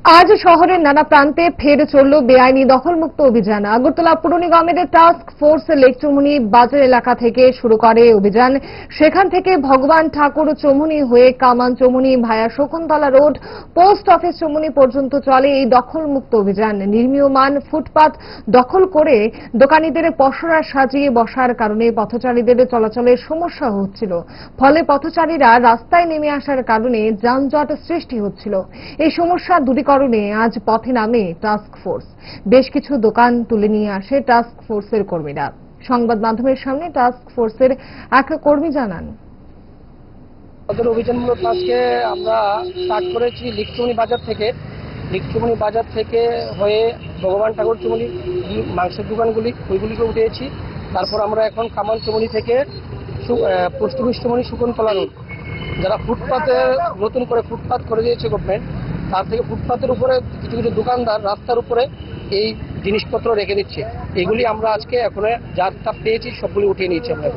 আজ শহরের নানা প্রান্তে ফের চলল বেআইনি দখলমুক্ত অভিযান। আগরতলা পুর নিগমের টাস্ক ফোর্স লেকচুমনি বাজার এলাকা থেকে শুরু করে অভিযান। সেখান থেকে ভগবান ঠাকুর চমুনি হয়ে কামান চমুনি ভায়া শকুন্তলা রোড পোস্ট অফিস চমুনি পর্যন্ত চলে এই দখলমুক্ত অভিযান। নির্মীয়মান ফুটপাত দখল করে দোকানীদের পসরা সাজিয়ে বসার কারণে পথচারীদের চলাচলের সমস্যা হচ্ছিল। ফলে পথচারীরা রাস্তায় নেমে আসার কারণে যানজট সৃষ্টি হচ্ছিল। এই সমস্যা দূরীকরণে আজ পথে নামে টাস্ক ফোর্স। বেশ কিছু দোকান তুলে নিয়ে আসে টাস্ক ফোর্সের কর্মীরা। সংবাদ মাধ্যমের সামনে টাস্ক ফোর্সের এক কর্মী জানান, আমাদের অভিযান মূলত আজকে আমরা স্টার্ট করেছি লিকচুমনি বাজার থেকে হয়ে ভগবান ঠাকুর চুমনি মাংসের দোকানগুলি ওইগুলিকে উঠেছি। তারপর আমরা এখন কামান চুমনি থেকে পোস্ট অফিস চুমনি শকুন্তলা রোড, যারা ফুটপাতে নতুন করে ফুটপাত করে দিয়েছে গভর্নমেন্ট, তার থেকে ফুটপাতের উপরে কিছু কিছু দোকানদার রাস্তার উপরে এই জিনিসপত্র রেখে দিচ্ছে। এগুলি আমরা আজকে এখন যা পেয়েছি সবগুলি উঠিয়ে নিয়েছি আমরা।